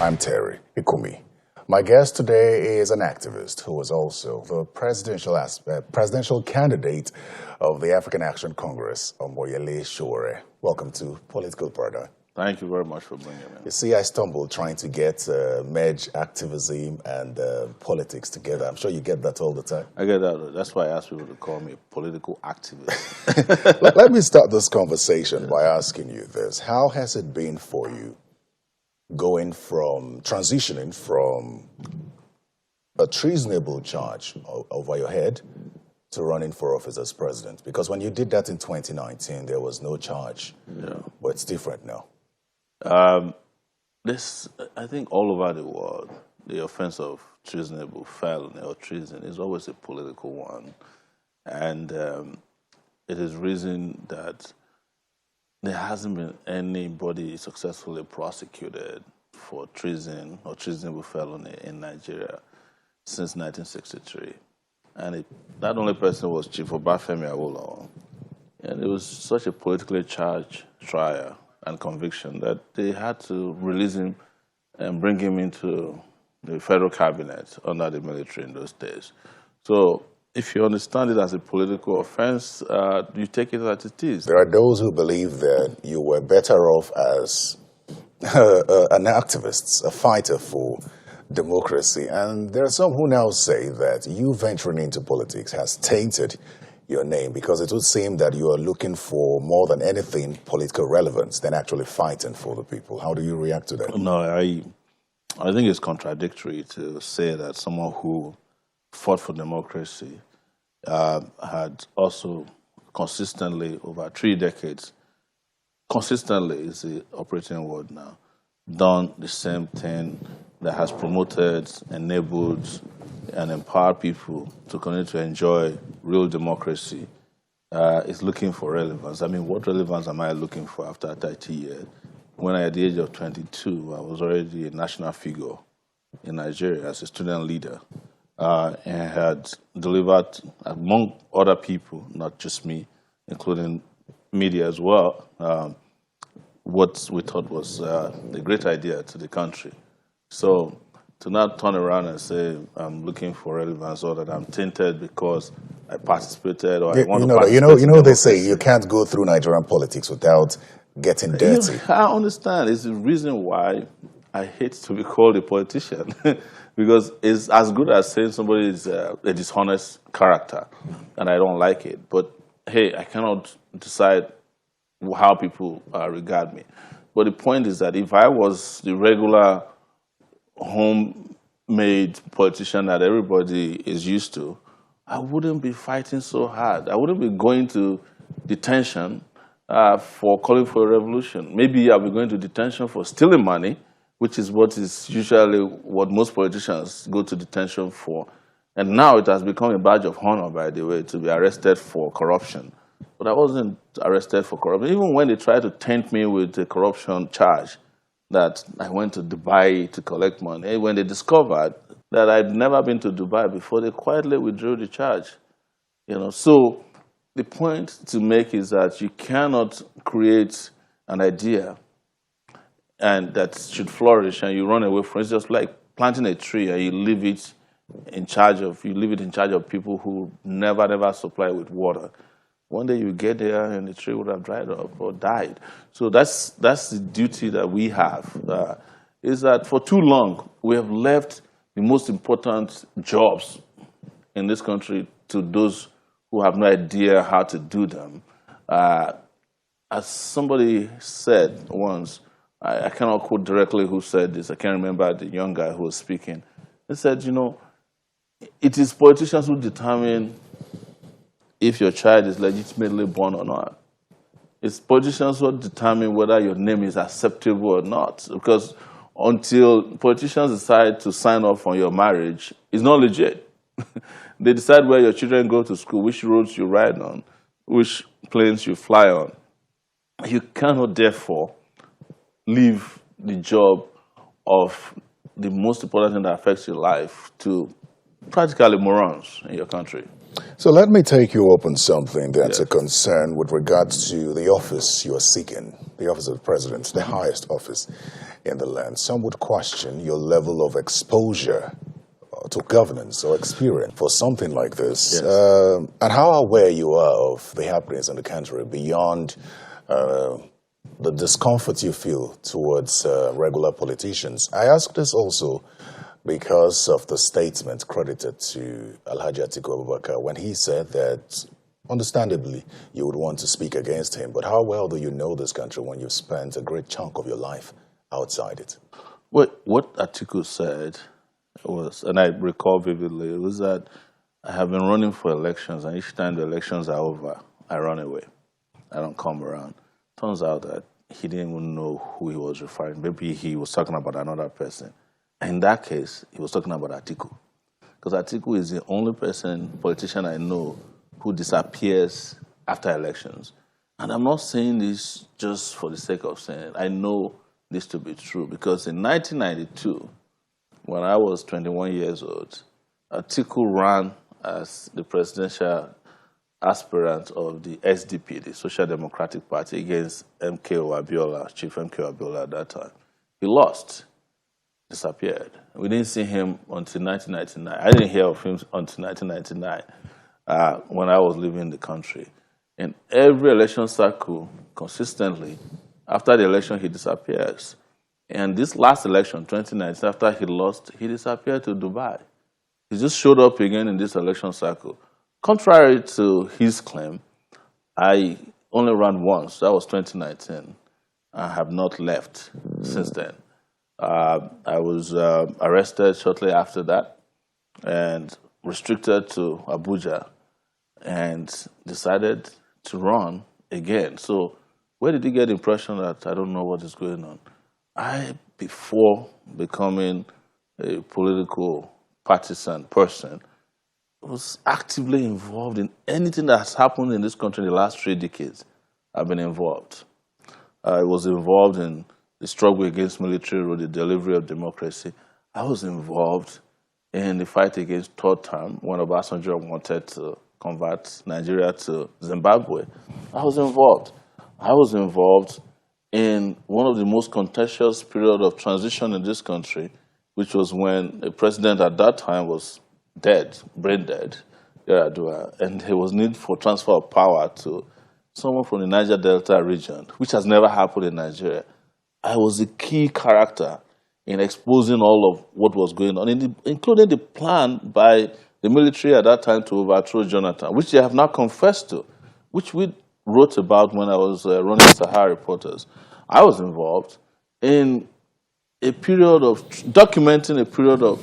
I'm Terry Ikumi. My guest today is an activist who is also the presidential candidate of the African Action Congress, Omoyele Sowore. Welcome to Political Paradigm. Thank you very much for bringing me. You see, I stumbled trying to merge activism and politics together. I'm sure you get that all the time. I get that. That's why I ask people to call me a political activist. Let me start this conversation by asking you this. How has it been for you transitioning from a treasonable charge over your head to running for office as president? Because when you did that in 2019, there was no charge. Yeah. But it's different now. I think all over the world, the offense of treasonable felony or treason is always a political one. And it is reason that there hasn't been anybody successfully prosecuted for treason or treasonable felony in Nigeria since 1963. And that only person was Chief Obafemi Awolowo. And it was such a politically charged trial and conviction that they had to release him and bring him into the federal cabinet under the military in those days. So if you understand it as a political offense, you take it as it is. There are those who believe that you were better off as an activist, a fighter for democracy. And there are some who now say that you venturing into politics has tainted your name, because it would seem that you are looking for more than anything political relevance than actually fighting for the people. How do you react to that? No, I think it's contradictory to say that someone who fought for democracy had also consistently, over 3 decades, consistently is the operating word now, done the same thing that has promoted, enabled, and empowered people to continue to enjoy real democracy, is looking for relevance. I mean, what relevance am I looking for after 30 years? When at the age of 22, I was already a national figure in Nigeria as a student leader, and had delivered, among other people, not just me, including media as well, what we thought was a great idea to the country. So to not turn around and say I'm looking for relevance or that I'm tainted because I participated or I want to participate. You know, they say you can't go through Nigerian politics without getting dirty. I understand. It's the reason why I hate to be called a politician. Because it's as good as saying somebody is a dishonest character, and I don't like it. But hey, I cannot decide how people regard me. But the point is that if I was the regular homemade politician that everybody is used to, I wouldn't be fighting so hard. I wouldn't be going to detention for calling for a revolution. Maybe I'll be going to detention for stealing money, which is what is usually what most politicians go to detention for. And now it has become a badge of honor, by the way, to be arrested for corruption. But I wasn't arrested for corruption. Even when they tried to taint me with a corruption charge, that I went to Dubai to collect money, when they discovered that I'd never been to Dubai before, they quietly withdrew the charge. So the point to make is that you cannot create an idea and that should flourish and you run away from it. It's just like planting a tree and you leave it in charge of people who never supply with water. One day you get there and the tree would have dried up or died. So that's the duty that we have, is that for too long we have left the most important jobs in this country to those who have no idea how to do them. As somebody said once, I cannot quote directly who said this, I can't remember the young guy who was speaking. He said, it is politicians who determine if your child is legitimately born or not. It's politicians who determine whether your name is acceptable or not. Because until politicians decide to sign off on your marriage, it's not legit. They decide where your children go to school, which roads you ride on, which planes you fly on. You cannot, therefore, leave the job of the most important thing that affects your life to practically morons in your country. So let me take you up on something that's a Yes. concern with regards to the office you are seeking, the office of the president, the highest office in the land. Some would question your level of exposure to governance or experience for something like this, Yes. and how aware you are of the happenings in the country beyond the discomfort you feel towards regular politicians. I ask this also because of the statement credited to Alhaji Atiku Abubakar when he said that, understandably, you would want to speak against him, but how well do you know this country when you've spent a great chunk of your life outside it? What Atiku said was, and I recall vividly, it was that I have been running for elections, and each time the elections are over, I run away. I don't come around. Turns out that he didn't even know who he was referring. Maybe he was talking about another person. In that case, he was talking about Atiku. Because Atiku is the only politician I know who disappears after elections. And I'm not saying this just for the sake of saying it. I know this to be true. Because in 1992, when I was 21 years old, Atiku ran as the presidential aspirant of the SDP, the Social Democratic Party, against MKO Abiola, Chief MKO Abiola at that time. He lost. Disappeared. We didn't see him until 1999. I didn't hear of him until 1999 when I was leaving the country. In every election cycle, consistently, after the election, he disappears. And this last election, 2019, after he lost, he disappeared to Dubai. He just showed up again in this election cycle. Contrary to his claim, I only ran once. That was 2019. I have not left since then. I was arrested shortly after that and restricted to Abuja and decided to run again. So where did he get the impression that I don't know what is going on? Before becoming a political partisan person, was actively involved in anything that has happened in this country in the last 3 decades. I've been involved. I was involved in the struggle against military rule, the delivery of democracy. I was involved in the fight against third term when Obasanjo wanted to convert Nigeria to Zimbabwe. I was involved. I was involved in one of the most contentious periods of transition in this country, which was when the president at that time was dead, brain dead, Yar'Adua, and there was need for transfer of power to someone from the Niger Delta region, which has never happened in Nigeria. I was a key character in exposing all of what was going on, including the plan by the military at that time to overthrow Jonathan, which they have now confessed to, which we wrote about when I was running Sahara Reporters. I was involved in a period of documenting a period of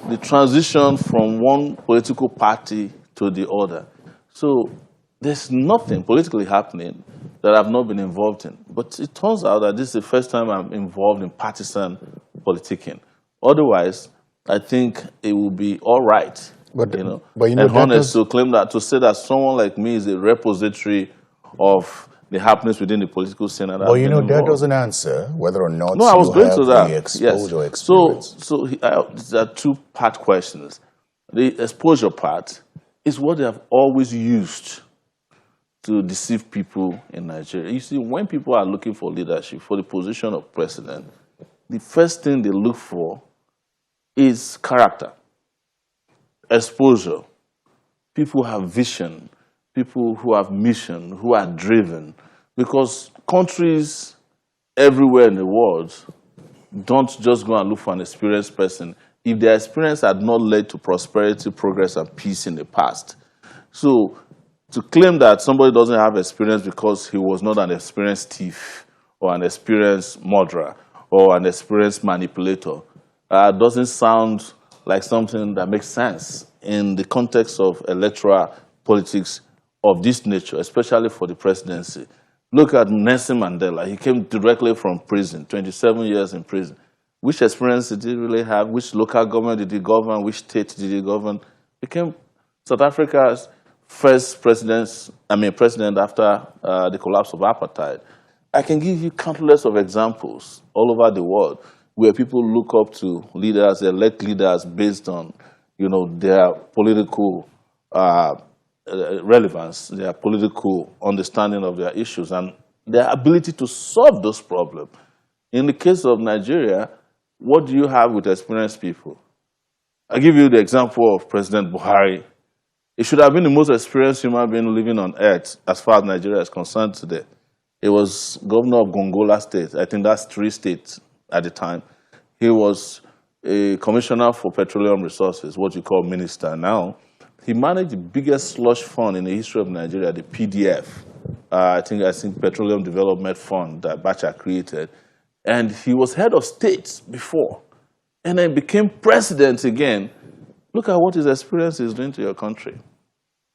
the transition from one political party to the other. So there's nothing politically happening that I've not been involved in. But it turns out that this is the first time I'm involved in partisan politicking. Otherwise, I think it will be all right, But and honest to claim that, to say that someone like me is a repository of the happenings within the political scene. But that doesn't answer whether or not no, I was you going have to that. the exposure or Yes. experience. So there are 2-part questions. The exposure part is what they have always used to deceive people in Nigeria. You see, when people are looking for leadership, for the position of president, the first thing they look for is character, exposure. People have vision, people who have mission, who are driven. Because countries everywhere in the world don't just go and look for an experienced person if their experience had not led to prosperity, progress, and peace in the past. So to claim that somebody doesn't have experience because he was not an experienced thief or an experienced murderer or an experienced manipulator doesn't sound like something that makes sense in the context of electoral politics of this nature, especially for the presidency. Look at Nelson Mandela. He came directly from prison, 27 years in prison. Which experience did he really have? Which local government did he govern? Which state did he govern? He became South Africa's first president after the collapse of apartheid. I can give you countless of examples all over the world where people look up to leaders, elect leaders based on, their political relevance, their political understanding of their issues, and their ability to solve those problems. In the case of Nigeria, what do you have with experienced people? I'll give you the example of President Buhari. He should have been the most experienced human being living on earth as far as Nigeria is concerned today. He was governor of Gongola State. I think that's 3 states at the time. He was a commissioner for petroleum resources, what you call minister now. He managed the biggest slush fund in the history of Nigeria, the PDF. I think Petroleum Development Fund that Bacha created. And he was head of state before. And then became president again. Look at what his experience is doing to your country.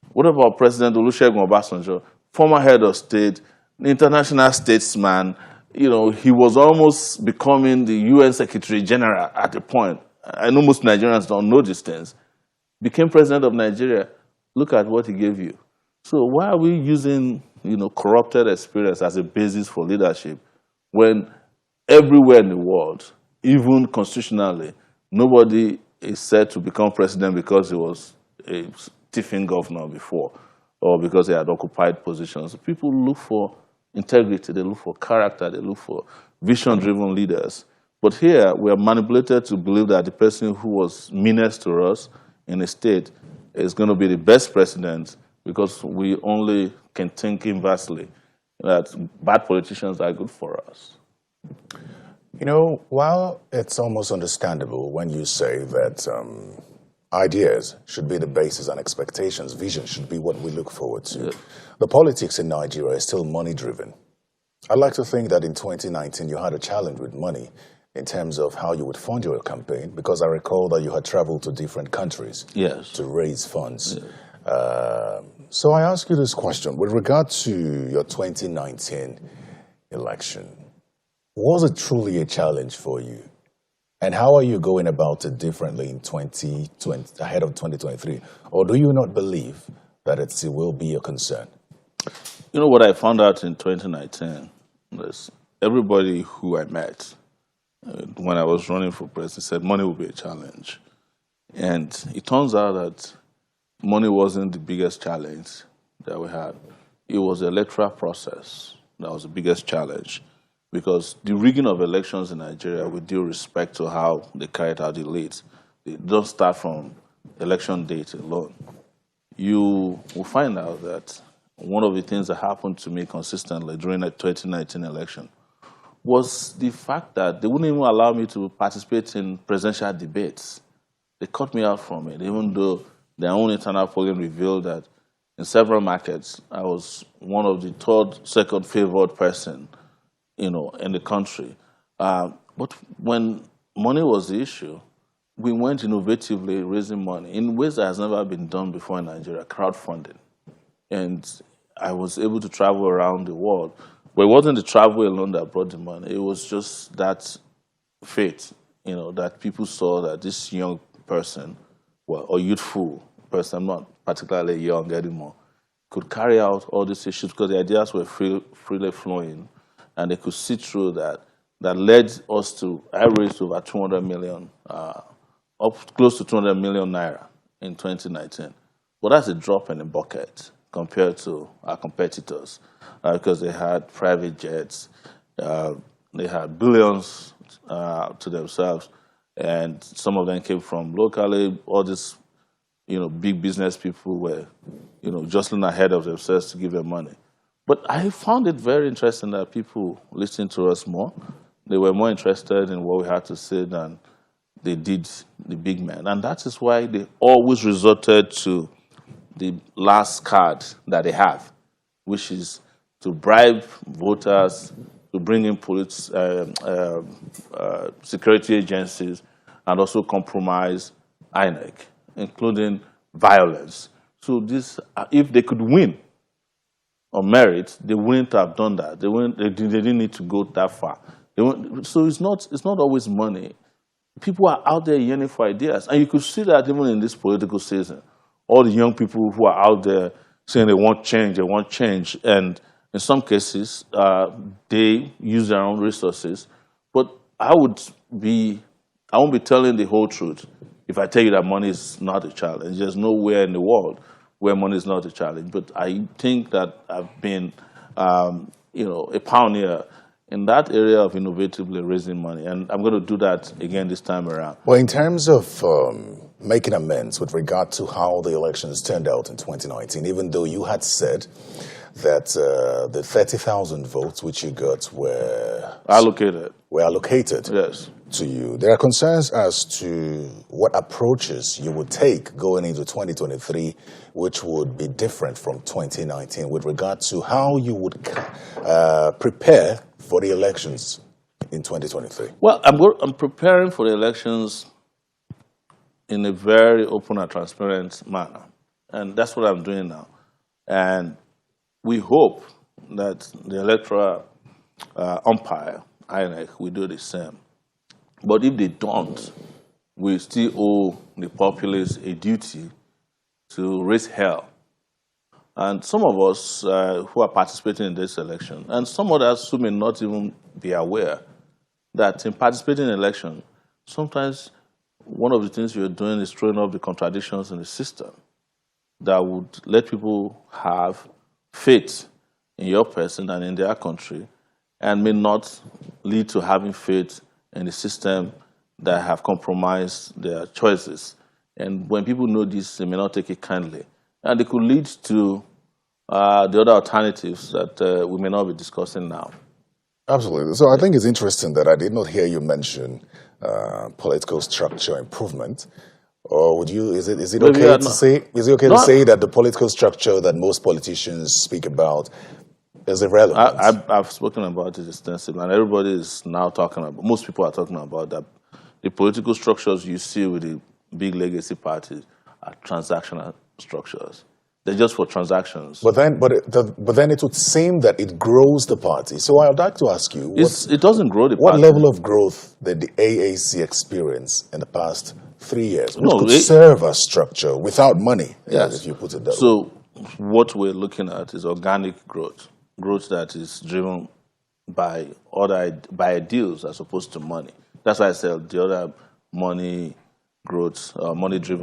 What about President Olusegun Obasanjo, former head of state, international statesman? You know, he was almost becoming the UN Secretary General at a point. I know most Nigerians don't know these things. Became president of Nigeria. Look at what he gave you. So why are we using, corrupted experience as a basis for leadership when everywhere in the world, even constitutionally, nobody is said to become president because he was a thieving governor before or because he had occupied positions? People look for integrity, they look for character, they look for vision-driven leaders. But here, we are manipulated to believe that the person who was meanest to us in a state is going to be the best president because we only can think inversely that bad politicians are good for us. While it's almost understandable when you say that ideas should be the basis and expectations, vision should be what we look forward to, yeah. The politics in Nigeria is still money-driven. I'd like to think that in 2019 you had a challenge with money in terms of how you would fund your campaign, because I recall that you had traveled to different countries to raise funds. Yeah. So I ask you this question. With regard to your 2019 election, was it truly a challenge for you? And how are you going about it differently in 2020, ahead of 2023? Or do you not believe that it will be a concern? You know what I found out in 2019 was everybody who I met when I was running for president said money would be a challenge. And it turns out that money wasn't the biggest challenge that we had. It was the electoral process that was the biggest challenge. Because the rigging of elections in Nigeria, with due respect to how they carried out the leads, they don't start from election date alone. You will find out that one of the things that happened to me consistently during the 2019 election was the fact that they wouldn't even allow me to participate in presidential debates. They cut me out from it, even though their own internal polling revealed that in several markets, I was one of the second favored person, in the country. But when money was the issue, we went innovatively raising money in ways that has never been done before in Nigeria, crowdfunding. And I was able to travel around the world. But it wasn't the travel alone that brought the money. It was just that faith, that people saw that this young person, or youthful person, I'm not particularly young anymore, could carry out all these issues because the ideas were freely flowing. And they could see through that. That led us to, I raised over 200 million, up close to 200 million naira in 2019. But that's a drop in the bucket compared to our competitors because they had private jets, they had billions to themselves, and some of them came from locally. All these, big business people were, jostling ahead of themselves to give them money. But I found it very interesting that people listened to us more. They were more interested in what we had to say than they did the big men. And that is why they always resorted to the last card that they have, which is to bribe voters, to bring in police, security agencies, and also compromise INEC, including violence. So this, if they could win on merit, they wouldn't have done that. They didn't need to go that far. So it's not always money. People are out there yearning for ideas. And you could see that even in this political season. All the young people who are out there saying they want change. And in some cases, they use their own resources. But I won't be telling the whole truth if I tell you that money is not a challenge. There's nowhere in the world where money is not a challenge. But I think that I've been, a pioneer in that area of innovatively raising money, and I'm going to do that again this time around. Well, in terms of making amends with regard to how the elections turned out in 2019, even though you had said that the 30,000 votes which you got were allocated Yes. to you, there are concerns as to what approaches you would take going into 2023, which would be different from 2019 with regard to how you would prepare for the elections in 2023. Well, I'm preparing for the elections in a very open and transparent manner, and that's what I'm doing now. And we hope that the electoral umpire, INEC, will do the same. But if they don't, we still owe the populace a duty to raise hell. And some of us who are participating in this election, and some others who may not even be aware that in participating in election, sometimes one of the things you're doing is throwing up the contradictions in the system that would let people have faith in your person and in their country, and may not lead to having faith in the system that have compromised their choices. And when people know this, they may not take it kindly. And it could lead to the other alternatives that we may not be discussing now. Absolutely. So I think it's interesting that I did not hear you mention political structure improvement. Or would you? Is it okay to say? Is it okay to say that the political structure that most politicians speak about is irrelevant? I've spoken about it extensively, and everybody is now talking about. Most people are talking about that. The political structures you see with the big legacy parties are transactional structures. They're just for transactions. But then it would seem that it grows the party. So I would like to ask you, it doesn't grow the party. What level of growth did the AAC experience in the past 3 years, which could serve as structure without money, yes, if you put it that way? So what we're looking at is organic growth that is driven by ideals as opposed to money. That's why I said the other money-driven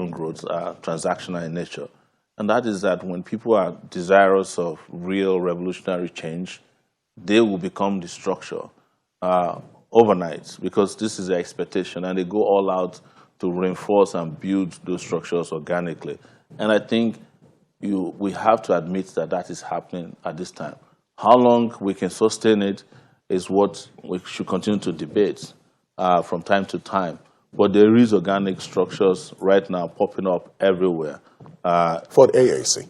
growth are transactional in nature. And that is that when people are desirous of real revolutionary change, they will become the structure overnight, because this is their expectation, and they go all out to reinforce and build those structures organically. And I think we have to admit that is happening at this time. How long we can sustain it is what we should continue to debate from time to time. But there is organic structures right now popping up everywhere. For the AAC?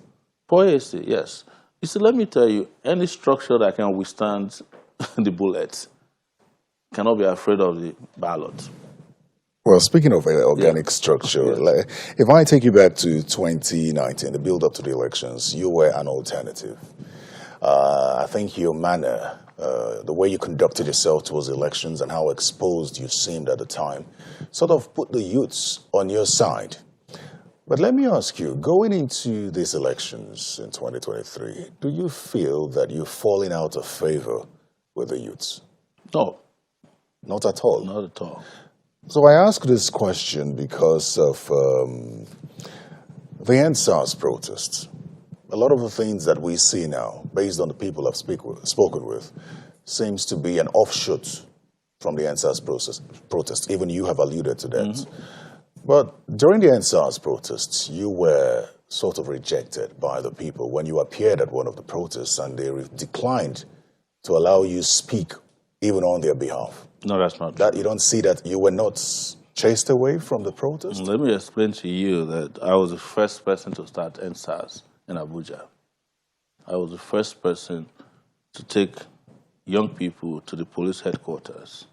For AAC, yes. You see, let me tell you, any structure that can withstand the bullets cannot be afraid of the ballot. Well, speaking of organic structure, if I take you back to 2019, the build-up to the elections, you were an alternative. I think your manner, the way you conducted yourself towards elections and how exposed you seemed at the time, sort of put the youths on your side. But let me ask you, going into these elections in 2023, do you feel that you're falling out of favor with the youths? No. Not at all? Not at all. So I ask this question because of the NSAS protests. A lot of the things that we see now, based on the people I've spoken with, seems to be an offshoot from the NSAS protest. Even you have alluded to that. Mm-hmm. But during the NSAS protests, you were sort of rejected by the people when you appeared at one of the protests, and they declined to allow you speak even on their behalf. No, that's not true. That you don't see that you were not chased away from the protest? Let me explain to you that I was the first person to start NSAS in Abuja. I was the first person to take young people to the police headquarters,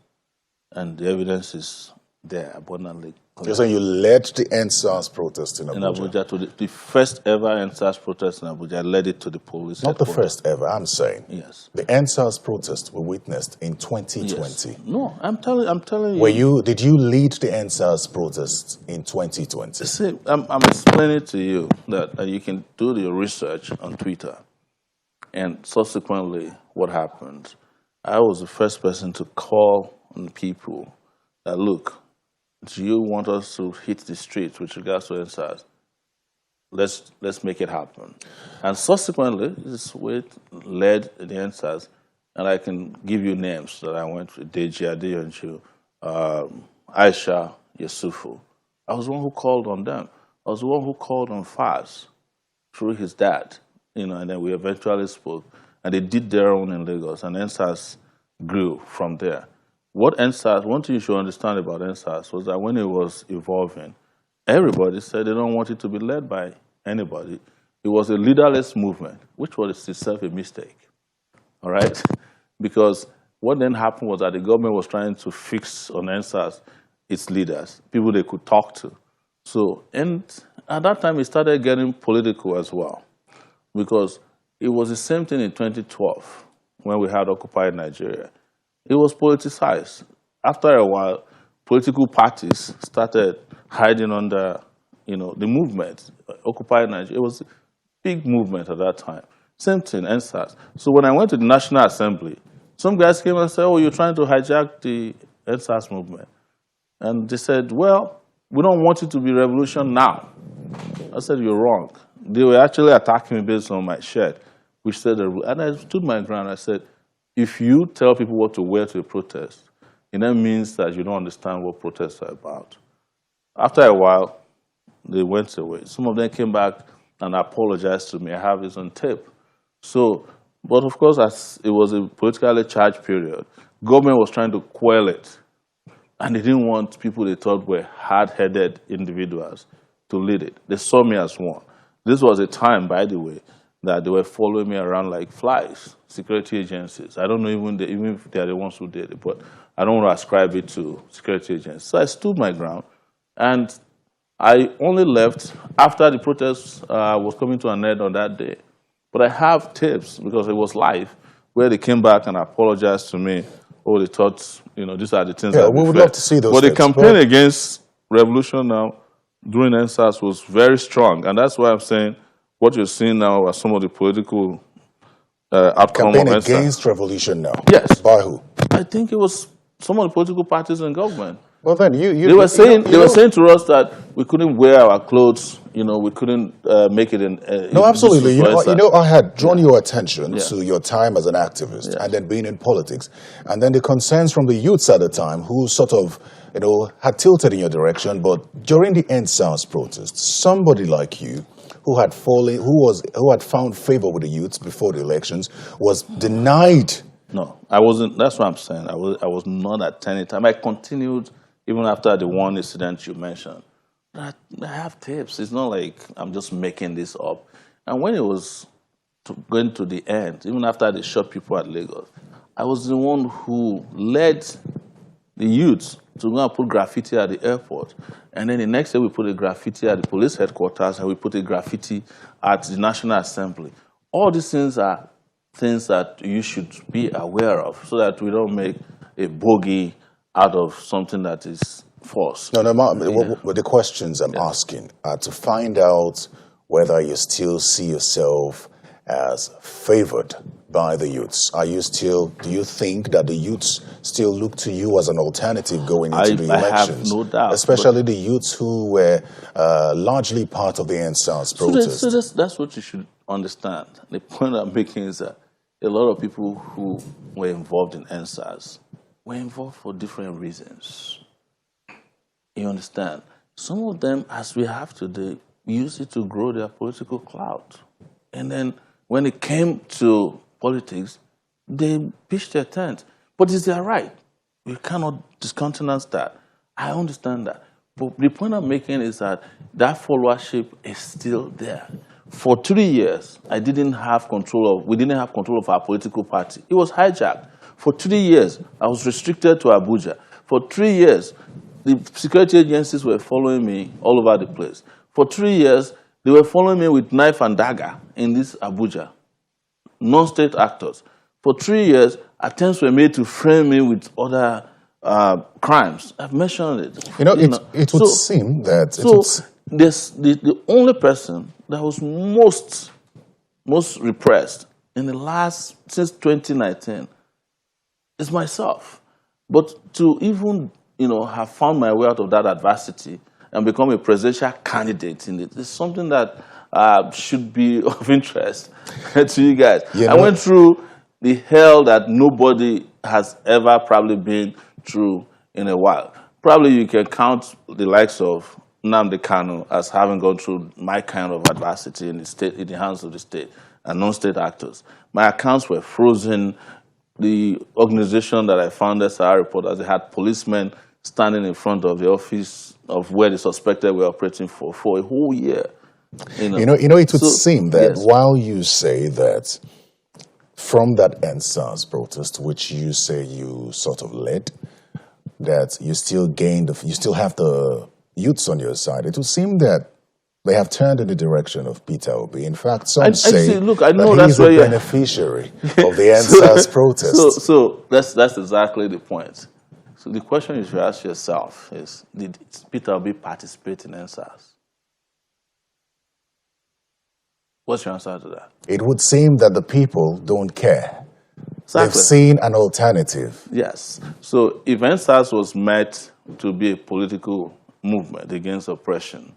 and the evidence is there abundantly. You're saying you led the NSAS protest in Abuja? In Abuja, to the first ever NSAS protest in Abuja. I led it to the police Not headquarters. The first ever, I'm saying. Yes. The NSAS protest we witnessed in 2020. Yes. No, I'm telling you. Did you lead the NSAS protest in 2020? See, I'm explaining to you that you can do your research on Twitter, and subsequently what happened. I was the first person to call on people that, look, do you want us to hit the streets with regards to NSAS? let's make it happen. And subsequently, this way led the answers, and I can give you names that I went with: Deji Adeyanju, Aisha Yusufu. I was the one who called on them. I was the one who called on Faz through his dad, and then we eventually spoke, and they did their own in Lagos, and NSAS grew from there. What NSAS, one thing you should understand about NSAS was that when it was evolving, everybody said they don't want it to be led by anybody. It was a leaderless movement, which was itself a mistake, all right? Because what then happened was that the government was trying to fix on NSAS its leaders, people they could talk to. So, and at that time, it started getting political as well, because it was the same thing in 2012 when we had occupied Nigeria. It was politicized. After a while, political parties started hiding under, the movement, occupied Nigeria. It was a big movement at that time. Same thing, NSAS. So when I went to the National Assembly, some guys came and said, "Oh, you're trying to hijack the NSAS movement." And they said, "Well, we don't want it to be revolution now." I said, "You're wrong." They were actually attacking me based on my shirt, which said, and I stood my ground. I said, if you tell people what to wear to a protest, it then means that you don't understand what protests are about. After a while, they went away. Some of them came back and apologized to me. I have this on tape. So, but of course, as it was a politically charged period, government was trying to quell it. And they didn't want people they thought were hard-headed individuals to lead it. They saw me as one. This was a time, by the way, that they were following me around like flies, security agencies. I don't know even if they are the ones who did it, but I don't want to ascribe it to security agencies. So I stood my ground, and I only left after the protest was coming to an end on that day. But I have tapes, because it was live, where they came back and apologized to me. Oh, they thought, these are the things that we would love to see those But the tapes, campaign against revolution now during NSAS was very strong. And that's why I'm saying what you're seeing now are some of the political outcome campaign of NSAS. against revolution now. Yes. By who? I think it was some of the political parties in government. Well, then They were saying to us that we couldn't wear our clothes, we couldn't make it in. No, absolutely. I had drawn your attention Yeah. to your time as an activist Yeah. and then being in politics, and then the concerns from the youths at the time who sort of, had tilted in your direction. But during the NSAS protests, somebody like you, who had found favor with the youths before the elections, was denied. No, I wasn't. That's what I'm saying. I was not at any time. I continued even after the one incident you mentioned. I have tapes. It's not like I'm just making this up. And when it was going to the end, even after they shot people at Lagos, I was the one who led the youths to go and put graffiti at the airport. And then the next day we put a graffiti at the police headquarters, and we put a graffiti at the National Assembly. All these things are things that you should be aware of, so that we don't make a bogey out of something that is false. No, what the questions I'm asking are to find out whether you still see yourself as favored by the youths. Do you think that the youths still look to you as an alternative going into the elections? I have no doubt. Especially the youths who were largely part of the NSAS protest. So that's what you should understand. The point I'm making is that a lot of people who were involved in NSAS were involved for different reasons. You understand? Some of them, as we have today, used it to grow their political clout. And then when it came to politics, they pitched their tent. But it's their right. We cannot discountenance that. I understand that. But the point I'm making is that followership is still there. For 3 years, we didn't have control of our political party. It was hijacked. For 3 years, I was restricted to Abuja. For 3 years, the security agencies were following me all over the place. For 3 years, they were following me with knife and dagger in this Abuja. Non-state actors. For 3 years, attempts were made to frame me with other crimes. I've mentioned it. It would seem that... The only person that was most repressed since 2019 is myself. But to even, have found my way out of that adversity and become a presidential candidate in it is something that should be of interest to you guys. You I know, went through the hell that nobody has ever probably been through in a while. Probably you can count the likes of Nnamdi Kanu as having gone through my kind of adversity in the state, in the hands of the state and non-state actors. My accounts were frozen. The organization that I founded, Sahara Reporters, they had policemen standing in front of the office of where the suspected were operating for a whole year. It would seem that yes. while you say that from that NSAS protest, which you say you sort of led, that you still you still have the youths on your side, it would seem that they have turned in the direction of Peter Obi. In fact, some say look, I know that that's he's a where beneficiary of the NSAS protest. So that's exactly the point. So the question you should ask yourself is, did Peter Obi participate in NSAS? What's your answer to that? It would seem that the people don't care. Exactly. They've seen an alternative. Yes. So if NSAS was meant to be a political movement against oppression,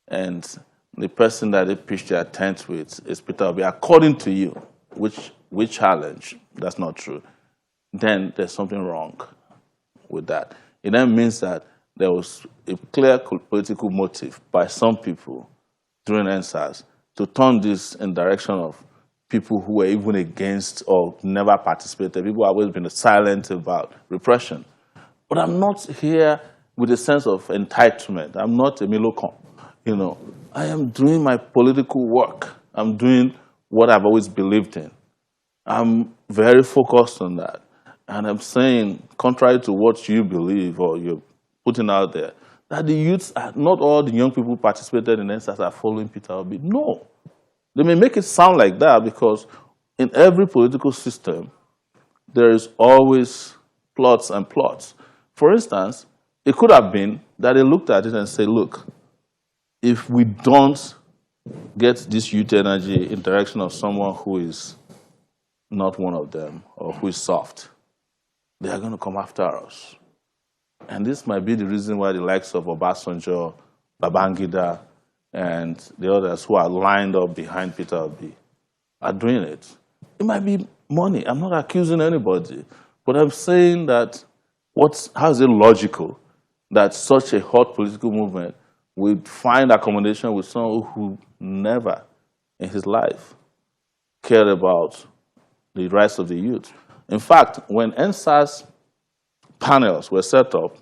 and the person that they pitched their tent with is Peter Obi, according to you, which challenge, that's not true, then there's something wrong with that. It then means that there was a clear political motive by some people during NSAS to turn this in direction of people who were even against or never participated. People have always been silent about repression. But I'm not here with a sense of entitlement. I'm not a Milocom. I am doing my political work. I'm doing what I've always believed in. I'm very focused on that. And I'm saying, contrary to what you believe or you're putting out there, that the youths, not all the young people who participated in NSAS are following Peter Obi. No. They may make it sound like that because in every political system, there is always plots and plots. For instance, it could have been that they looked at it and said, look, if we don't get this youth energy in direction of someone who is not one of them or who is soft, they are going to come after us. And this might be the reason why the likes of Obasanjo, Babangida, and the others who are lined up behind Peter Obi are doing it. It might be money. I'm not accusing anybody. But I'm saying that how is it logical that such a hot political movement would find accommodation with someone who never in his life cared about the rights of the youth? In fact, when NSAS panels were set up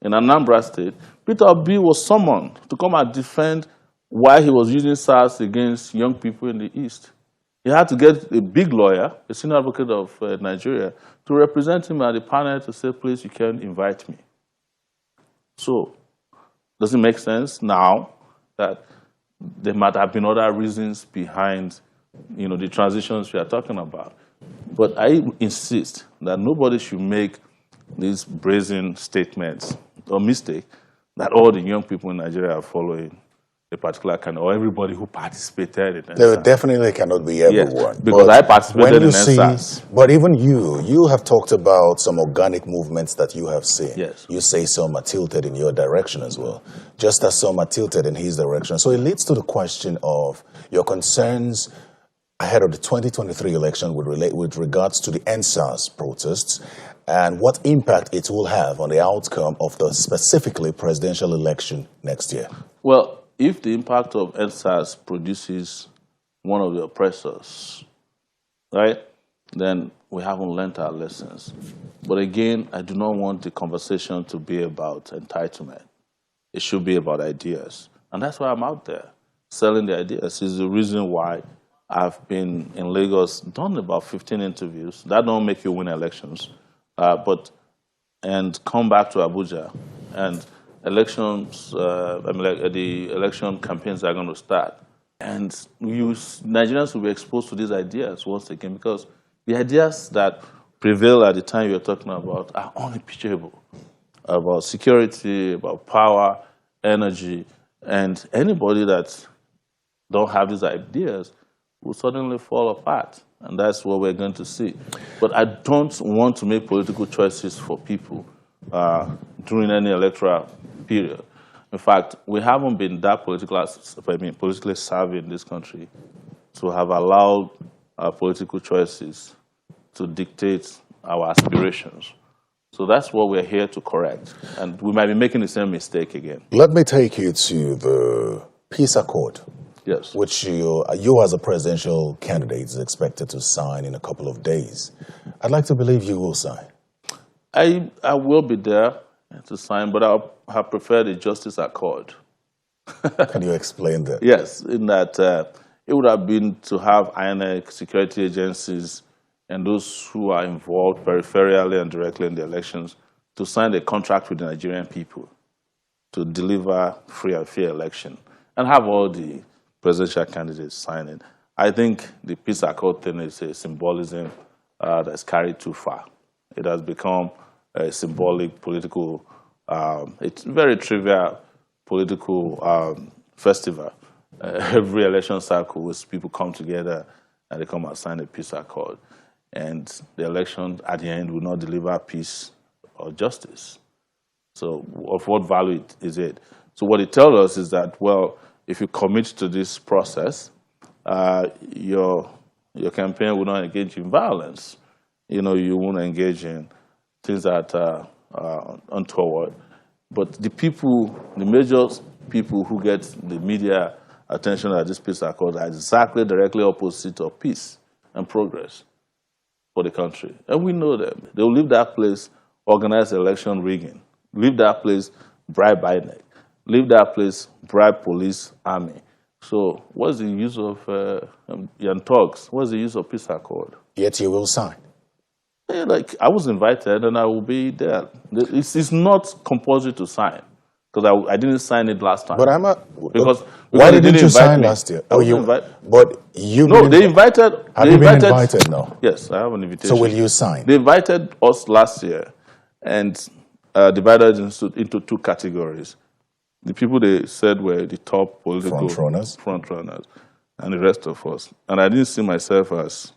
in Anambra State, Peter Obi was summoned to come and defend why he was using SARS against young people in the East. He had to get a big lawyer, a senior advocate of Nigeria, to represent him at the panel to say, please, you can invite me. So, does it make sense now that there might have been other reasons behind the transitions we are talking about? But I insist that nobody should make these brazen statements or mistake that all the young people in Nigeria are following a particular kind, or everybody who participated in NSAS. There definitely cannot be everyone. Yes, because I participated in NSAS. But even you have talked about some organic movements that you have seen. Yes. You say some are tilted in your direction as well, just as some are tilted in his direction. So it leads to the question of your concerns ahead of the 2023 election with regards to the NSAS protests and what impact it will have on the outcome of the specifically presidential election next year. Well, if the impact of NSAS produces one of the oppressors, right, then we haven't learned our lessons. But again, I do not want the conversation to be about entitlement. It should be about ideas. And that's why I'm out there selling the ideas. Is the reason why I've been in Lagos, done about 15 interviews. That don't make you win elections. And come back to Abuja and the election campaigns are going to start. And Nigerians will be exposed to these ideas once again, because the ideas that prevail at the time you're talking about are unimpeachable, about security, about power, energy, and anybody that don't have these ideas will suddenly fall apart. And that's what we're going to see. But I don't want to make political choices for people during any electoral period. In fact, we haven't been that politically savvy in this country to have allowed our political choices to dictate our aspirations. So that's what we're here to correct. And we might be making the same mistake again. Let me take you to the peace accord, Yes. which you as a presidential candidate is expected to sign in a couple of days. I'd like to believe you will sign. I will be there to sign, but I have preferred a justice accord. Can you explain that? Yes, in that it would have been to have INEC, security agencies, and those who are involved peripherally and directly in the elections to sign a contract with the Nigerian people to deliver free and fair election and have all the presidential candidates sign it. I think the peace accord thing is a symbolism that's carried too far. It has become a symbolic political, it's very trivial political festival. Every election cycle, people come together and they come and sign a peace accord. And the election at the end will not deliver peace or justice. So of what value is it? So what it tells us is that, well, if you commit to this process, your campaign will not engage in violence. You know, you won't engage in things that are untoward. But the people, the major people who get the media attention at this peace accord are exactly directly opposite of peace and progress for the country. And we know them. They will leave that place, organize election rigging. Leave that place, bribe INEC. Leave that place, bribe police, army. So what's the use of Yan talks? What's the use of peace accord? Yet you will sign. Yeah, like, I was invited and I will be there. It's not compulsory to sign because I didn't sign it last time. But I'm a, because why they didn't you invite sign me. last year? I wasn't invited. But you No, they invited. Have they you been invited, invited? No. Yes, I have an invitation. So will you sign? They invited us last year and divided into two categories. The people they said were the top political front runners, and the rest of us. And I didn't see myself as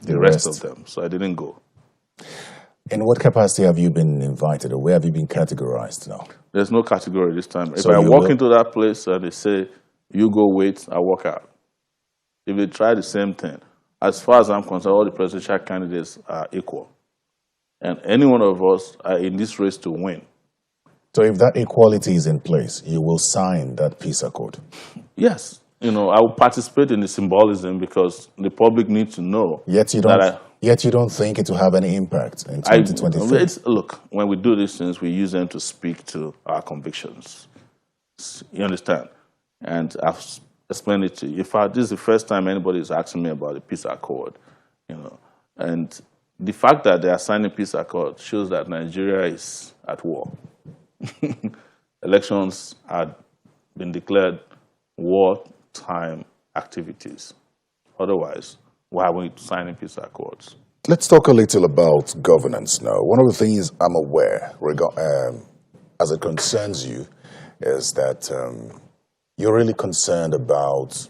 the rest of them, so I didn't go. In what capacity have you been invited, or where have you been categorized now? There's no category this time. If So I walk into that place and they say, you go wait, I walk out. If they try the same thing, as far as I'm concerned, all the presidential candidates are equal. And any one of us are in this race to win. So if that equality is in place, you will sign that peace accord? Yes. You know, I will participate in the symbolism because the public needs to know. Yet you don't think it will have any impact in 2023? Look, when we do these things, we use them to speak to our convictions. You understand? And I've explained it to you. This is the first time anybody is asking me about the peace accord, you know. And the fact that they are signing peace accord shows that Nigeria is at war. Elections had been declared wartime activities. Otherwise, why are we signing peace accords? Let's talk a little about governance now. One of the things I'm aware, as it concerns you, is that you're really concerned about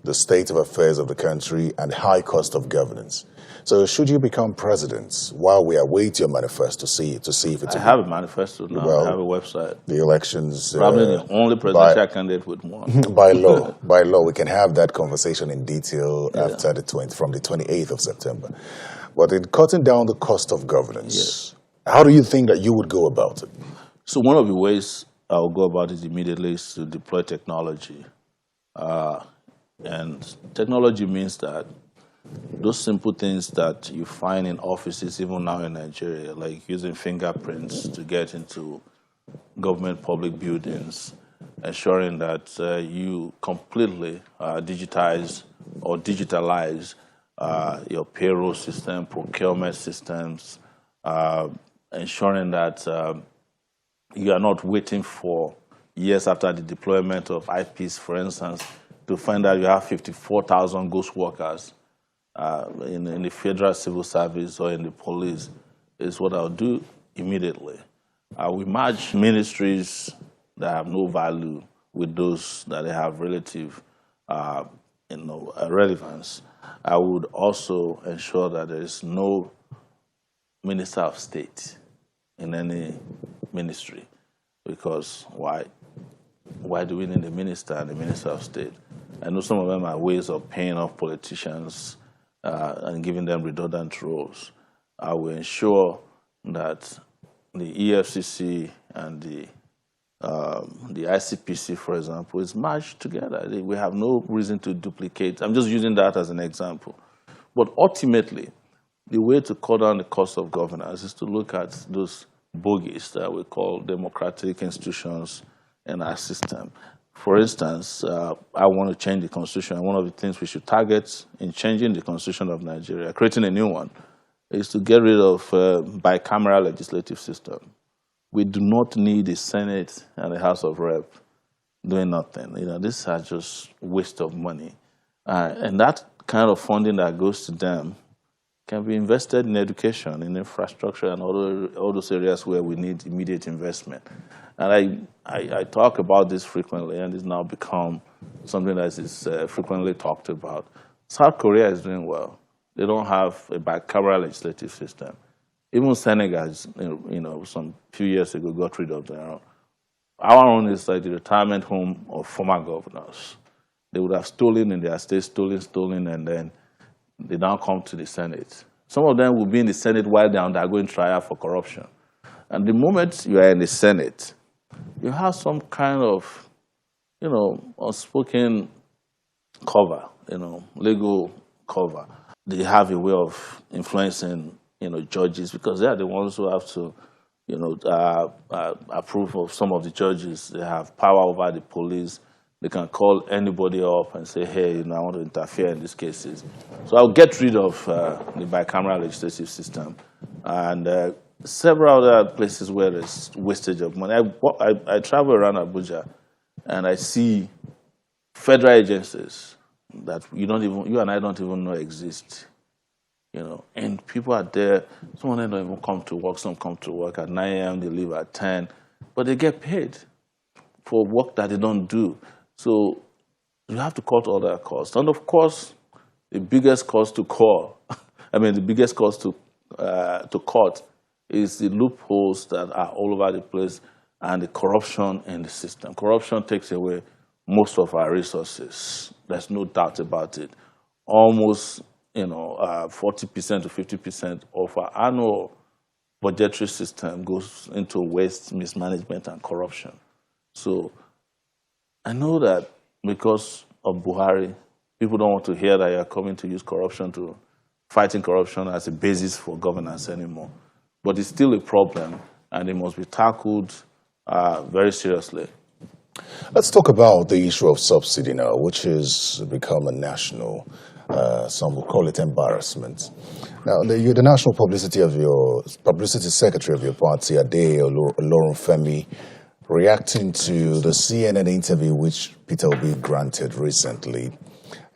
the state of affairs of the country and high cost of governance. So should you become president while we await your manifesto to see if it's... I have a manifesto now. Well, I have a website. The elections... Probably the only presidential candidate with one. By law, we can have that conversation in detail after from the 28th of September. But in cutting down the cost of governance, how do you think that you would go about it? So one of the ways I'll go about it immediately is to deploy technology. And technology means that those simple things that you find in offices, even now in Nigeria, like using fingerprints to get into government public buildings, ensuring that you completely digitize or digitalize your payroll system, procurement systems, ensuring that you are not waiting for years after the deployment of IPs, for instance, to find out you have 54,000 ghost workers in the federal civil service or in the police, is what I'll do immediately. We merge ministries that have no value with those that have relative relevance. I would also ensure that there is no minister of state in any ministry, because why? why do we need a minister and a minister of state? I know some of them are ways of paying off politicians and giving them redundant roles. I will ensure that the EFCC and the ICPC, for example, is merged together. We have no reason to duplicate. I'm just using that as an example. But ultimately, the way to cut down the cost of governance is to look at those bogies that we call democratic institutions in our system. For instance, I want to change the constitution. And one of the things we should target in changing the constitution of Nigeria, creating a new one, is to get rid of bicameral legislative system. We do not need a Senate and a House of Rep doing nothing. These are just waste of money. And that kind of funding that goes to them can be invested in education, in infrastructure, and all those areas where we need immediate investment. And I talk about this frequently, and it's now become something that is frequently talked about. South Korea is doing well. They don't have a bicameral legislative system. Even Senegal, some few years ago, got rid of their own. Our own is like the retirement home of former governors. They would have stolen in their state, stolen, and then they now come to the Senate. Some of them will be in the Senate while they're undergoing trial for corruption. And the moment you are in the Senate, you have some kind of, unspoken cover, legal cover. They have a way of influencing, judges, because they are the ones who have to, approve of some of the judges. They have power over the police. They can call anybody up and say, hey, I want to interfere in these cases. So I'll get rid of the bicameral legislative system and several other places where there's wastage of money. I travel around Abuja and I see federal agencies that you and I don't even know exist. And people are there. Some of them don't even come to work. Some come to work at 9 a.m., they leave at 10, but they get paid for work that they don't do. So you have to cut all that cost. And of course, the biggest cost to the biggest cost to cut is the loopholes that are all over the place and the corruption in the system. Corruption takes away most of our resources. There's no doubt about it. Almost 40% to 50% of our annual budgetary system goes into waste, mismanagement, and corruption. So I know that because of Buhari, people don't want to hear that you're coming to use fighting corruption as a basis for governance anymore. But it's still a problem, and it must be tackled very seriously. Let's talk about the issue of subsidy now, which has become a national, some will call it embarrassment. Now, you're the national publicity secretary of your party, Ade Olorunfemi, reacting to the CNN interview which Peter Obi granted recently.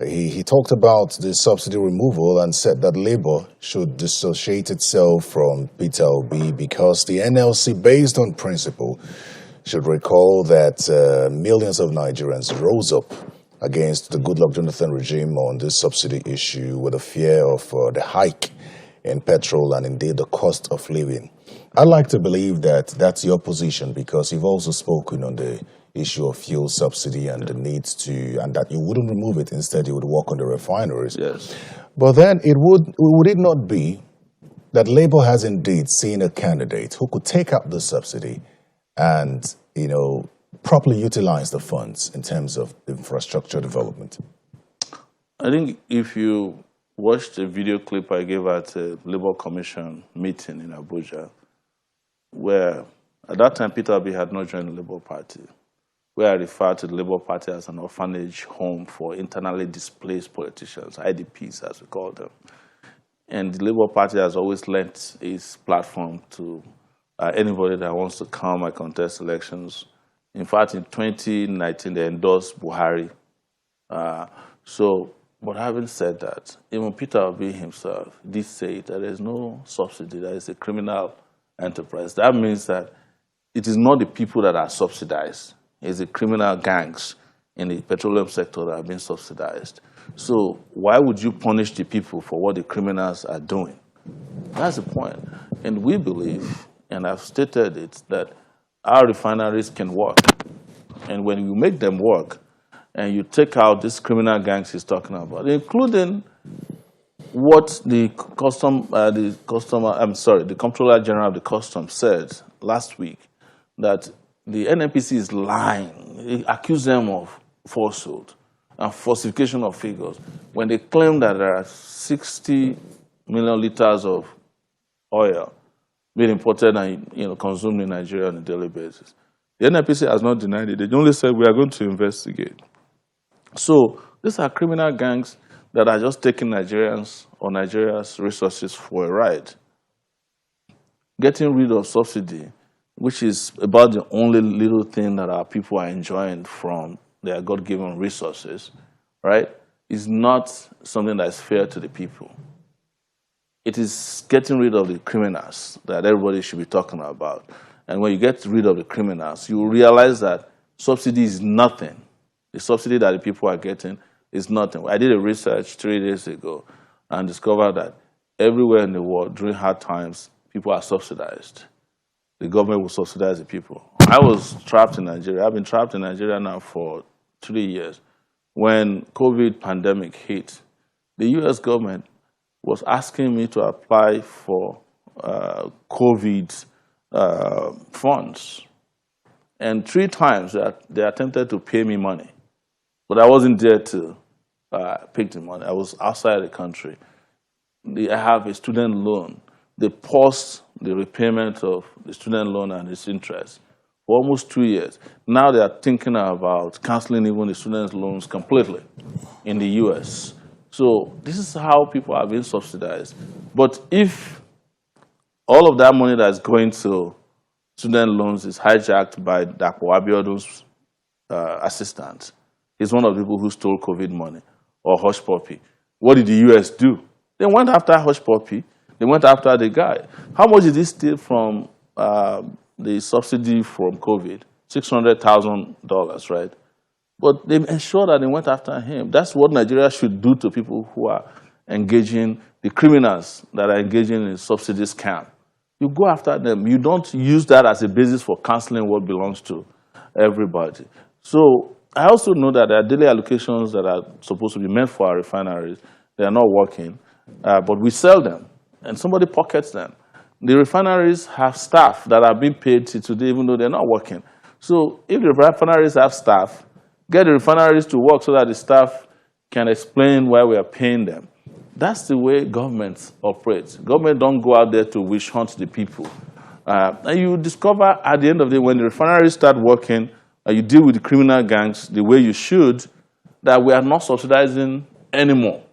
He talked about the subsidy removal and said that Labour should dissociate itself from Peter Obi because the NLC, based on principle, should recall that millions of Nigerians rose up against the Goodluck Jonathan regime on this subsidy issue with a fear of the hike in petrol and indeed the cost of living. I'd like to believe that that's your position because you've also spoken on the issue of fuel subsidy and the need and that you wouldn't remove it, instead you would work on the refineries. Yes. But then would it not be that Labour has indeed seen a candidate who could take up the subsidy and, properly utilize the funds in terms of infrastructure development? I think if you watched a video clip I gave at a Labour Commission meeting in Abuja, where at that time Peter Obi had not joined the Labour Party, where I referred to the Labour Party as an orphanage home for internally displaced politicians, IDPs as we call them. And the Labour Party has always lent its platform to anybody that wants to come and contest elections. In fact, in 2019, they endorsed Buhari. But having said that, even Peter Obi himself did say that there is no subsidy, that is a criminal enterprise. That means that it is not the people that are subsidized. It's the criminal gangs in the petroleum sector that are being subsidized. So why would you punish the people for what the criminals are doing? That's the point. And we believe, and I've stated it, that our refineries can work. And when you make them work, and you take out these criminal gangs he's talking about, including what the the Comptroller General of the Customs said last week, that the NNPC is lying. He accused them of falsehood and falsification of figures when they claim that there are 60 million liters of oil being imported and consumed in Nigeria on a daily basis. The NNPC has not denied it. They only said we are going to investigate. So these are criminal gangs that are just taking Nigerians or Nigeria's resources for a ride. Getting rid of subsidy, which is about the only little thing that our people are enjoying from their God-given resources, right, is not something that is fair to the people. It is getting rid of the criminals that everybody should be talking about. And when you get rid of the criminals, you realize that subsidy is nothing. The subsidy that the people are getting is nothing. I did a research 3 days ago and discovered that everywhere in the world during hard times, people are subsidized. The government will subsidize the people. I was trapped in Nigeria. I've been trapped in Nigeria now for 3 years. When COVID pandemic hit, the US government was asking me to apply for COVID funds. And 3 times they attempted to pay me money. But I wasn't there to pick the money. I was outside the country. I have a student loan. They paused the repayment of the student loan and its interest for almost 2 years. Now they are thinking about canceling even the student loans completely in the US. So this is how people are being subsidized. But if all of that money that's going to student loans is hijacked by Dapo Abiodun's assistant, he's one of the people who stole COVID money, or Hush Puppy, what did the US do? They went after Hush Puppy. They went after the guy. How much did he steal from the subsidy from COVID? $600,000, right? But they ensured that they went after him. That's what Nigeria should do to people who are engaging, the criminals that are engaging in subsidy scam. You go after them. You don't use that as a basis for canceling what belongs to everybody. So I also know that there are daily allocations that are supposed to be meant for our refineries. They are not working, but we sell them, and somebody pockets them. The refineries have staff that are being paid today, even though they're not working. So if the refineries have staff, get the refineries to work so that the staff can explain why we are paying them. That's the way governments operate. Government don't go out there to witch hunt the people. And you discover at the end of the day, when the refineries start working, you deal with the criminal gangs the way you should, that we are not subsidizing anymore.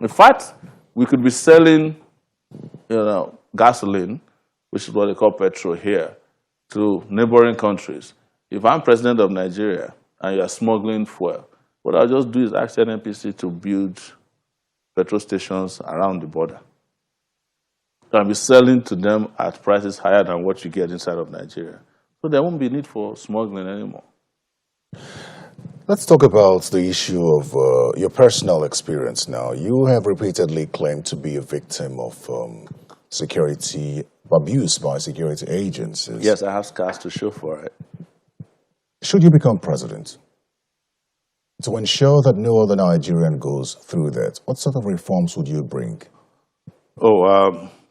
In fact, we could be selling gasoline, which is what they call petrol here, to neighboring countries. If I'm president of Nigeria and you are smuggling fuel, what I'll just do is ask the NNPC to build petrol stations around the border. I'll be selling to them at prices higher than what you get inside of Nigeria. So there won't be need for smuggling anymore. Let's talk about the issue of your personal experience now. You have repeatedly claimed to be a victim of security abuse by security agencies. Yes, I have scars to show for it. Should you become president, to ensure that no other Nigerian goes through that, what sort of reforms would you bring?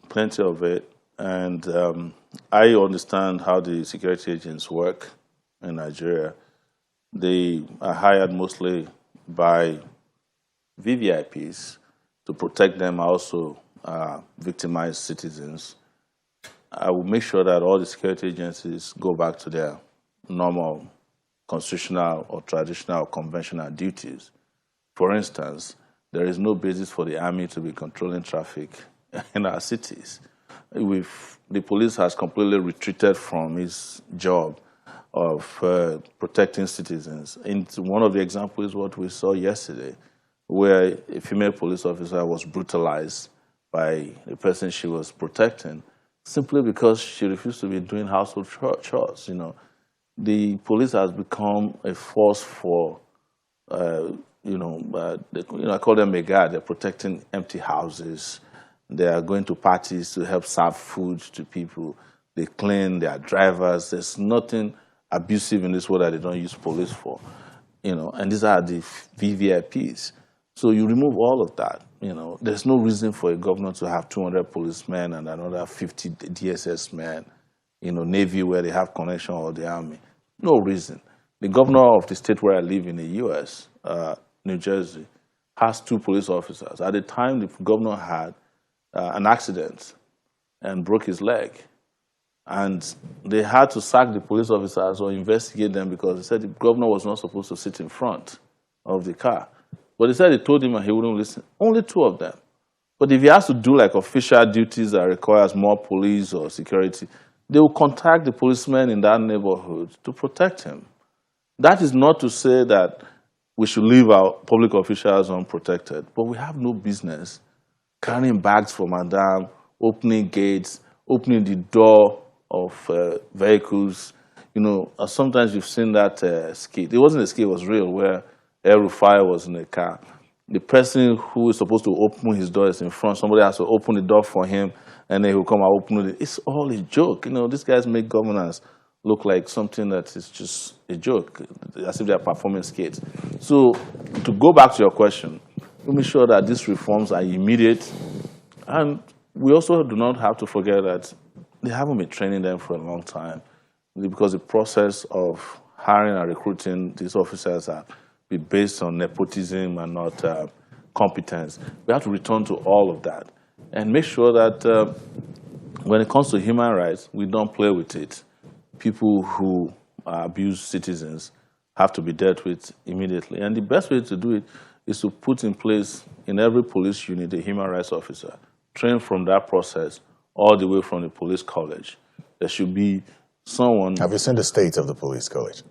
Plenty of it. And I understand how the security agents work in Nigeria. They are hired mostly by VVIPs to protect them, also victimized citizens. I will make sure that all the security agencies go back to their normal constitutional or traditional or conventional duties. For instance, there is no basis for the army to be controlling traffic in our cities. The police has completely retreated from its job of protecting citizens. And one of the examples is what we saw yesterday, where a female police officer was brutalized by the person she was protecting simply because she refused to be doing household chores. The police has become a force for, I call them mega. They're protecting empty houses. They are going to parties to help serve food to people. They clean, they are drivers. There's nothing abusive in this way that they don't use police for, and these are the VVIPs. So you remove all of that, there's no reason for a governor to have 200 policemen and another 50 DSS men, Navy where they have connection or the Army. No reason. The governor of the state where I live in the U.S., New Jersey, has 2 police officers. At the time, the governor had an accident and broke his leg. And they had to sack the police officers or investigate them because they said the governor was not supposed to sit in front of the car. But they said they told him and he wouldn't listen. Only 2 of them. But if he has to do like official duties that requires more police or security, they will contact the policemen in that neighborhood to protect him. That is not to say that we should leave our public officials unprotected, but we have no business carrying bags for madame, opening gates, opening the door of vehicles. Sometimes you've seen that skit. It wasn't a skit, it was real, where El-Rufai was in a car. The person who is supposed to open his door is in front. Somebody has to open the door for him, and then he'll come and open it. It's all a joke. These guys make governance look like something that is just a joke, as if they're performing skits. So, to go back to your question, let me sure that these reforms are immediate. And we also do not have to forget that they haven't been training them for a long time, because the process of hiring and recruiting these officers are be based on nepotism and not competence. We have to return to all of that and make sure that when it comes to human rights, we don't play with it. People who abuse citizens have to be dealt with immediately. And the best way to do it is to put in place in every police unit a human rights officer, trained from that process all the way from the police college. There should be someone... Have you seen the state of the police college?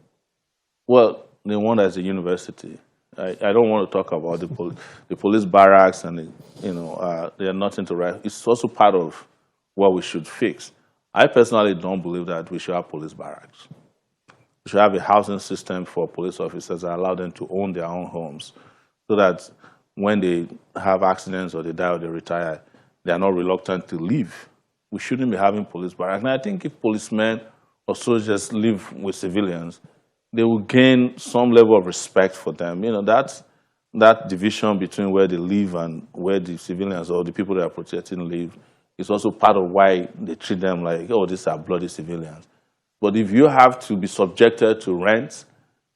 Well, the one that's a university. I don't want to talk about the police barracks and they are nothing to write. It's also part of what we should fix. I personally don't believe that we should have police barracks. We should have a housing system for police officers that allow them to own their own homes, so that when they have accidents or they die or they retire, they are not reluctant to leave. We shouldn't be having police barracks. And I think if policemen or soldiers live with civilians, they will gain some level of respect for them. That division between where they live and where the civilians or the people they are protecting live is also part of why they treat them like, oh, these are bloody civilians. But if you have to be subjected to rent,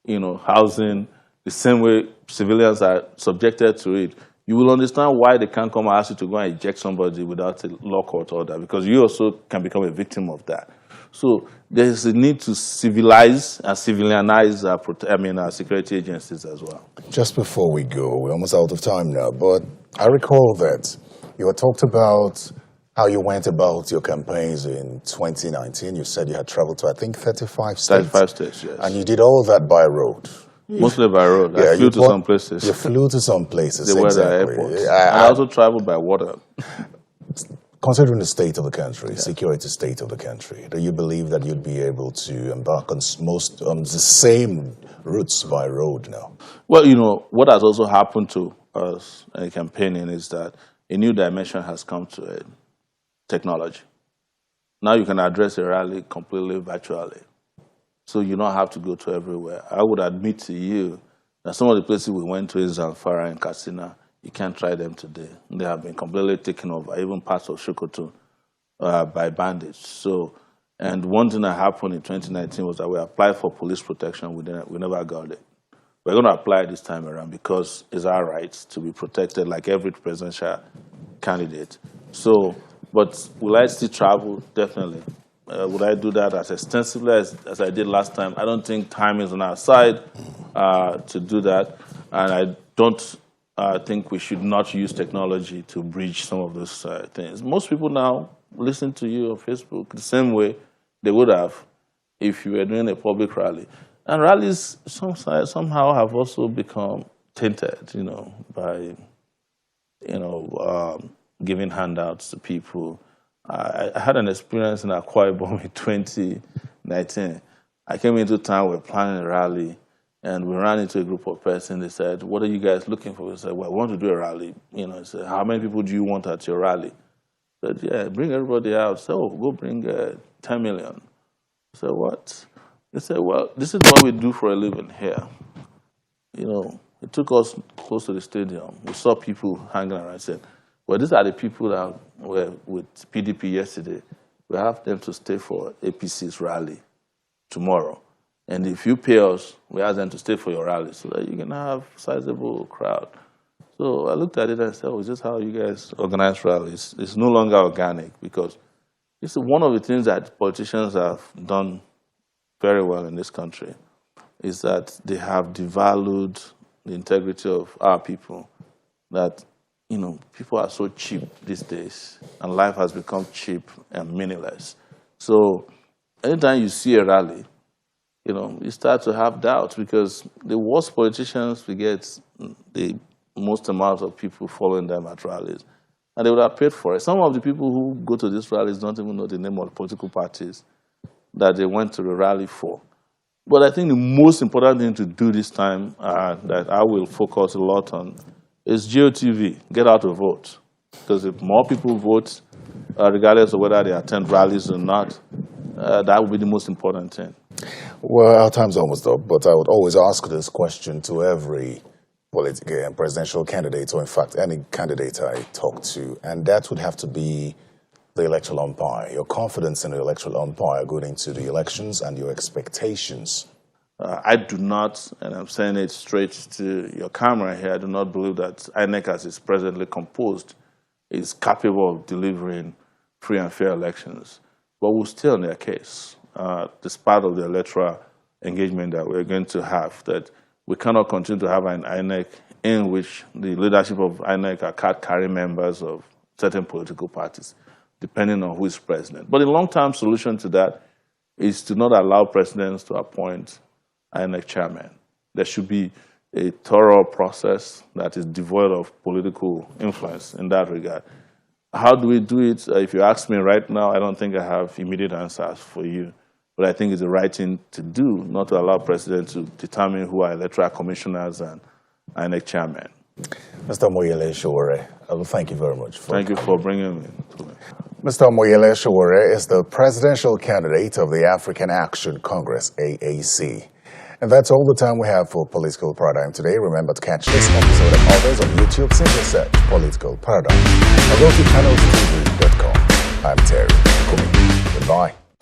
housing, the same way civilians are subjected to it, you will understand why they can't come and ask you to go and eject somebody without a law court order, because you also can become a victim of that. So there is a need to civilize and civilianize our security agencies as well. Just before we go, we're almost out of time now, but I recall that you had talked about how you went about your campaigns in 2019. You said you had traveled to, I think, 35 states. 35 states, yes. And you did all that by road. Mostly by road. I flew to some places. You flew to some places, They were exactly. the airports. I also traveled by water. Considering the state of the country, security state of the country, do you believe that you'd be able to embark on the same routes by road now? Well, what has also happened to us in campaigning is that a new dimension has come to it. Technology. Now you can address a rally completely virtually. So you don't have to go to everywhere. I would admit to you that some of the places we went to in Zamfara and Katsina, you can't try them today. They have been completely taken over, even parts of Sokoto, by bandits. And one thing that happened in 2019 was that we applied for police protection. We never got it. We're going to apply this time around because it's our right to be protected like every presidential candidate. But will I still travel? Definitely. Would I do that as extensively as I did last time? I don't think time is on our side to do that. And I don't think we should not use technology to bridge some of those things. Most people now listen to you on Facebook the same way they would have if you were doing a public rally. And rallies somehow have also become tainted, by, giving handouts to people. I had an experience in Akwa Ibom in 2019. I came into town, we were planning a rally, and we ran into a group of persons. They said, "What are you guys looking for?" We said, "Well, we want to do a rally." I said, "How many people do you want at your rally?" I said, "Yeah, bring everybody out." So, go bring 10 million. I said, "What?" They said, well, this is what we do for a living here. You know, it took us close to the stadium. We saw people hanging around and said, well, these are the people that were with PDP yesterday. We have them to stay for APC's rally tomorrow. And if you pay us, we ask them to stay for your rally so that you can have a sizable crowd. So I looked at it and said, oh, is this how you guys organize rallies? It's no longer organic because it's one of the things that politicians have done very well in this country is that they have devalued the integrity of our people. That, you know, people are so cheap these days and life has become cheap and meaningless. So anytime you see a rally, you know, you start to have doubts because the worst politicians we get the most amount of people following them at rallies. And they would have paid for it. Some of the people who go to these rallies don't even know the name of the political parties that they went to the rally for. But I think the most important thing to do this time that I will focus a lot on is GOTV, get out to vote. Because if more people vote, regardless of whether they attend rallies or not, that would be the most important thing. Well, our time's almost up, but I would always ask this question to every political and presidential candidate, or in fact, any candidate I talk to, and that would have to be the electoral umpire, your confidence in the electoral umpire going into the elections and your expectations. I do not, and I'm saying it straight to your camera here, I do not believe that INEC as it's presently composed is capable of delivering free and fair elections. But we'll stay on their case. Despite of the electoral engagement that we're going to have, that we cannot continue to have an INEC in which the leadership of INEC are card-carrying members of certain political parties, depending on who is president. But the long-term solution to that is to not allow presidents to appoint INEC chairman. There should be a thorough process that is devoid of political influence in that regard. How do we do it? If you ask me right now, I don't think I have immediate answers for you. But I think it's the right thing to do, not to allow presidents to determine who are electoral commissioners and INEC chairmen. Mr. Omoyele Sowore, thank you very much. Thank you for bringing me to it. Mr. Omoyele Sowore is the presidential candidate of the African Action Congress, AAC. And that's all the time we have for Political Paradigm today. Remember to catch this episode and others on YouTube. Simply search Political Paradigm or go to channelstv.com. I'm Terry. Goodbye.